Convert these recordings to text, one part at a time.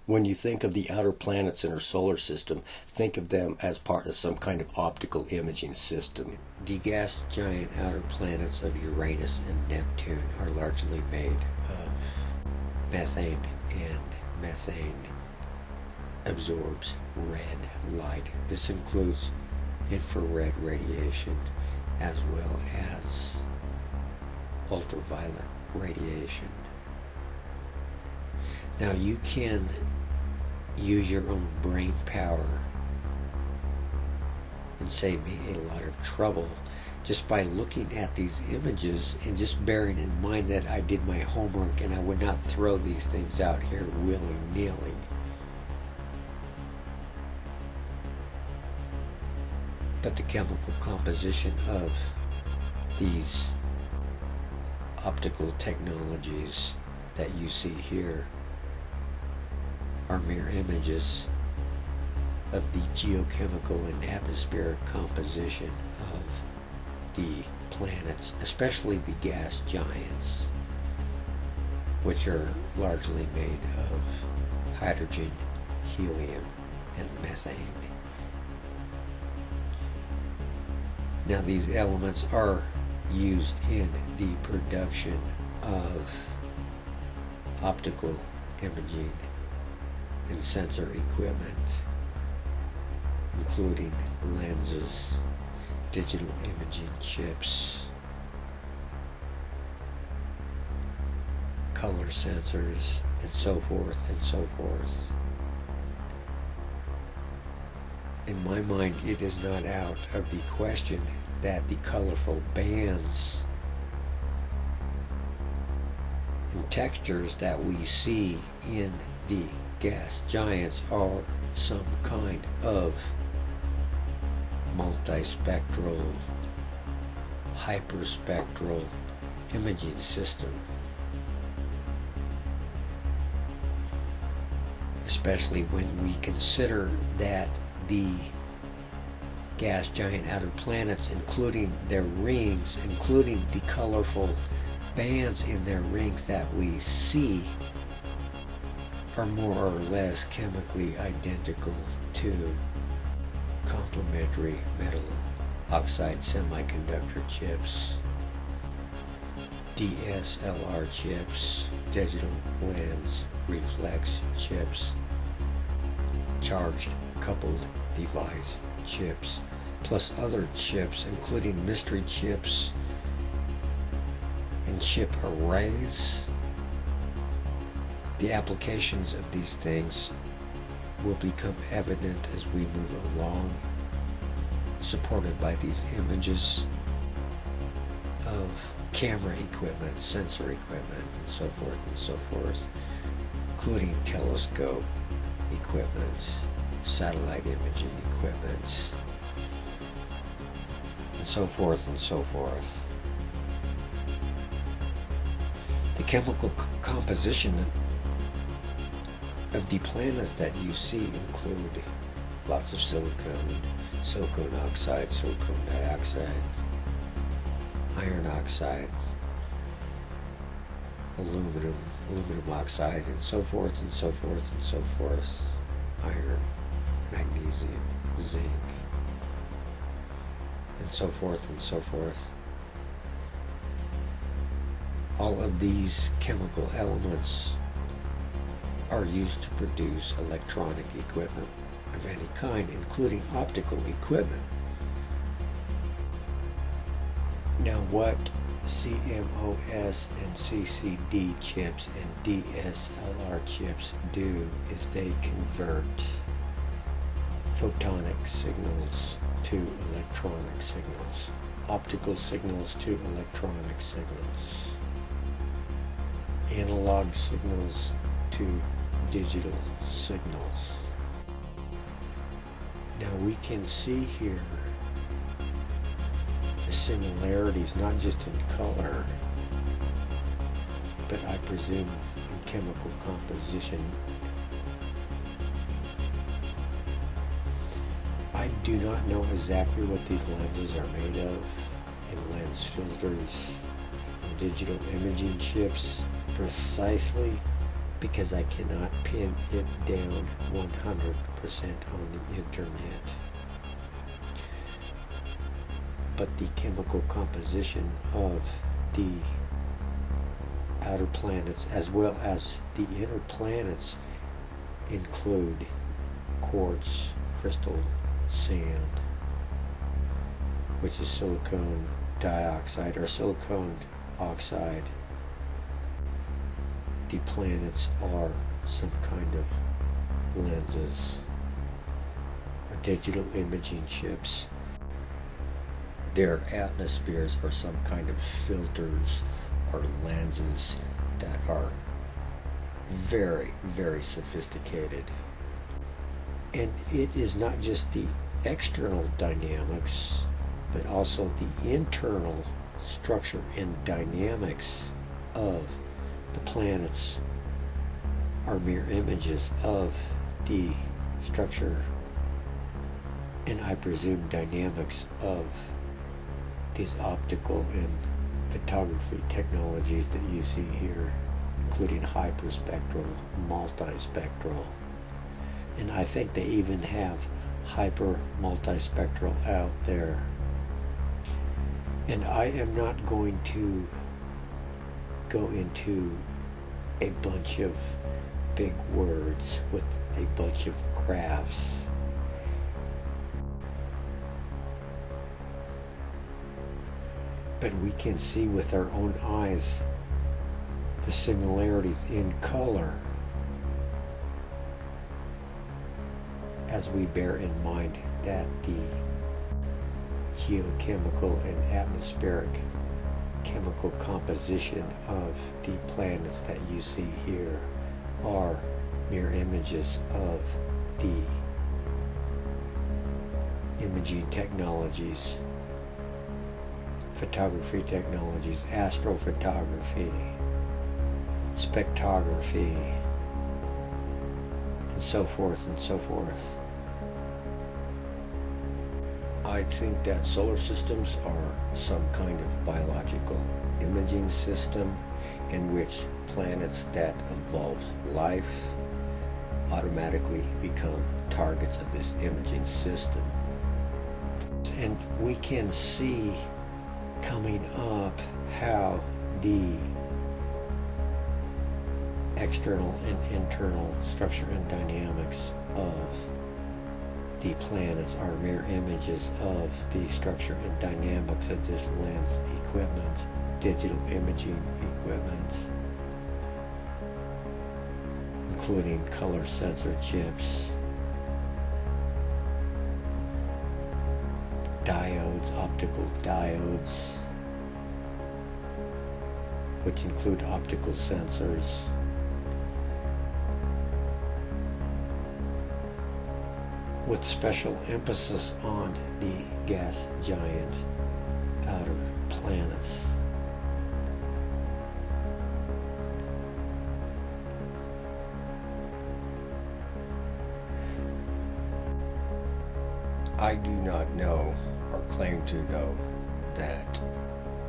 When you think of the outer planets in our solar system, think of them as part of some kind of optical imaging system. The gas giant outer planets of Uranus and Neptune are largely made of methane, and methane absorbs red light. This includes infrared radiation as well as ultraviolet radiation. Now you can use your own brain power and save me a lot of trouble just by looking at these images and just bearing in mind that I did my homework and I would not throw these things out here willy-nilly. But the chemical composition of these optical technologies that you see here are mere images of the geochemical and atmospheric composition of the planets, especially the gas giants, which are largely made of hydrogen, helium, and methane. Now these elements are used in the production of optical imaging and sensor equipment, including lenses, digital imaging chips, color sensors, and so forth and so forth. In my mind, it is not out of the question that the colorful bands and textures that we see in the gas giants are some kind of multispectral, hyperspectral imaging system, especially when we consider that the gas giant outer planets, including their rings, including the colorful bands in their rings that we see, are more or less chemically identical to complementary metal oxide semiconductor chips, DSLR chips, digital lens reflex chips, charged coupled device chips, plus other chips including mystery chips and chip arrays. The applications of these things will become evident as we move along, supported by these images of camera equipment, sensor equipment, and so forth, including telescope equipment, satellite imaging equipment, and so forth and so forth. The chemical composition of the planets that you see include lots of silicon oxide, silicon dioxide, iron oxide, aluminum oxide, and so forth and so forth and so forth, iron, magnesium, zinc, and so forth and so forth. All of these chemical elements are used to produce electronic equipment of any kind, including optical equipment. Now what CMOS and CCD chips and DSLR chips do is they convert photonic signals to electronic signals, optical signals to electronic signals, analog signals to digital signals. Now we can see here the similarities not just in color, but I presume in chemical composition. I do not know exactly what these lenses are made of, and lens filters and digital imaging chips precisely, because I cannot pin it down 100% on the internet. But the chemical composition of the outer planets as well as the inner planets include quartz, crystal, sand, which is silicon dioxide or silicon oxide. The planets are some kind of lenses or digital imaging chips. Their atmospheres are some kind of filters or lenses that are very, very sophisticated. And it is not just the external dynamics, but also the internal structure and dynamics of the planets are mere images of the structure and I presume dynamics of these optical and photography technologies that you see here, including hyperspectral, multispectral, and I think they even have hyper multispectral out there. And I am not going to go into a bunch of big words with a bunch of graphs. But we can see with our own eyes the similarities in color as we bear in mind that the geochemical and atmospheric chemical composition of the planets that you see here are mere images of the imaging technologies, photography technologies, astrophotography, spectrography, and so forth and so forth. I think that solar systems are some kind of biological imaging system in which planets that evolve life automatically become targets of this imaging system. And we can see coming up how the external and internal structure and dynamics of the planets are mere images of the structure and dynamics of this lens equipment, digital imaging equipment, including color sensor chips, diodes, optical diodes, which include optical sensors, with special emphasis on the gas giant outer planets. I do not know or claim to know that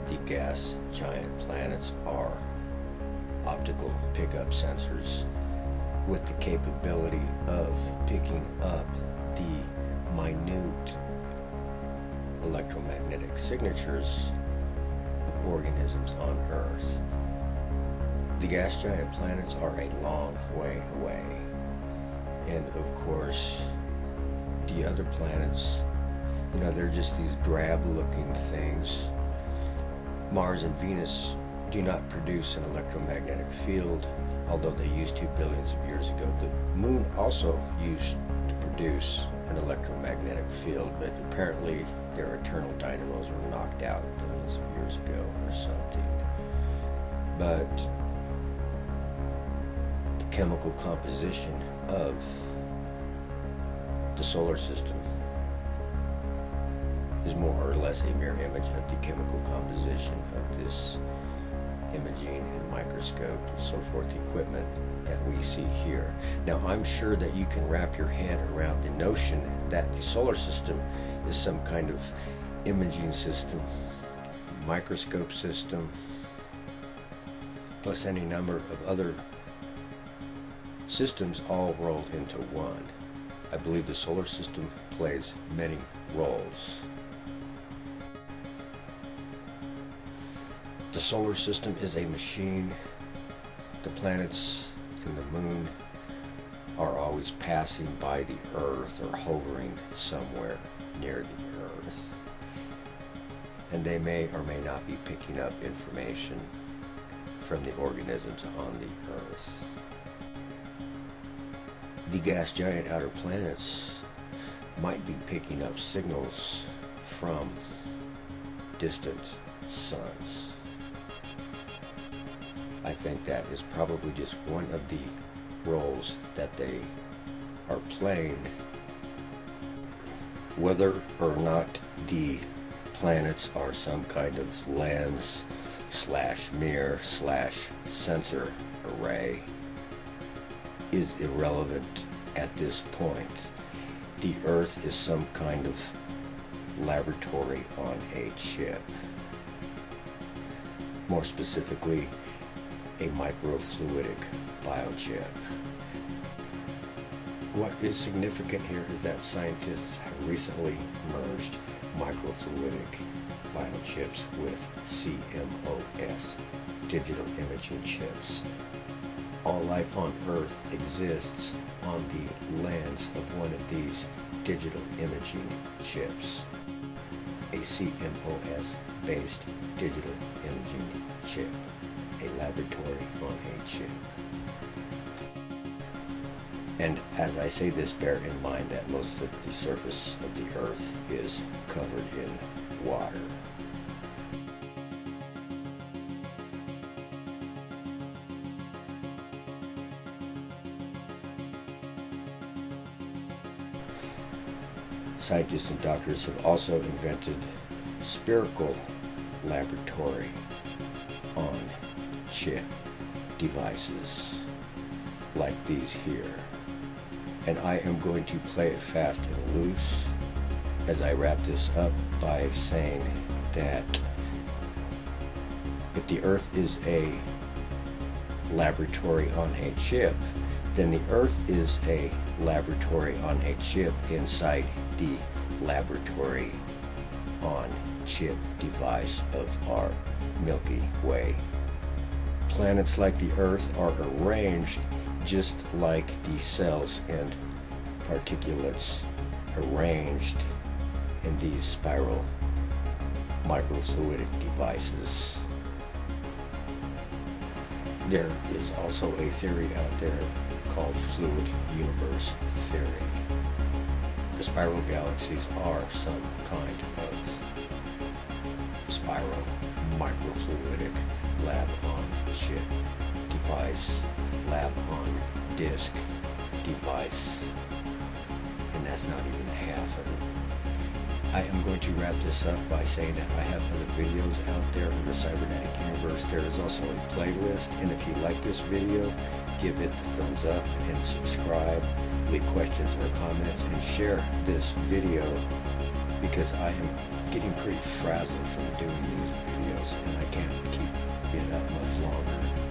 the gas giant planets are optical pickup sensors with the capability of picking up the minute electromagnetic signatures of organisms on Earth. The gas giant planets are a long way away, and of course the other planets, they're just these drab looking things. Mars and Venus do not produce an electromagnetic field, although they used to billions of years ago. The moon also used to produce an electromagnetic field, but apparently their eternal dynamos were knocked out billions of years ago or something. But the chemical composition of the solar system is more or less a mirror image of the chemical composition of this imaging and microscope and so forth equipment that we see here. Now, I'm sure that you can wrap your head around the notion that the solar system is some kind of imaging system, microscope system, plus any number of other systems all rolled into one. I believe the solar system plays many roles. The solar system is a machine. The planets and the moon are always passing by the Earth or hovering somewhere near the Earth. And they may or may not be picking up information from the organisms on the Earth. The gas giant outer planets might be picking up signals from distant suns. I think that is probably just one of the roles that they are playing. Whether or not the planets are some kind of lens / mirror / sensor array is irrelevant at this point. The Earth is some kind of laboratory on a chip. More specifically, a microfluidic biochip. What is significant here is that scientists have recently merged microfluidic biochips with CMOS, digital imaging chips. All life on Earth exists on the lens of one of these digital imaging chips. A CMOS-based digital imaging chip. A laboratory on a chip. And as I say this, bear in mind that most of the surface of the Earth is covered in water. Scientists and doctors have also invented spherical laboratory on chip devices like these here. And I am going to play it fast and loose as I wrap this up by saying that if the Earth is a laboratory on a chip, then the Earth is a laboratory on a chip inside the laboratory on chip device of our Milky Way. Planets like the Earth are arranged just like the cells and particulates arranged in these spiral microfluidic devices. There is also a theory out there called fluid universe theory. The spiral galaxies are some kind of spiral microfluidic lab on chip device, lab on disk device, and that's not even half of it. I am going to wrap this up by saying that I have other videos out there in the cybernetic universe. There is also a playlist, and if you like this video, give it the thumbs up and subscribe, leave questions or comments, and share this video, because I am getting pretty frazzled from doing these videos and I can't keep it up much longer.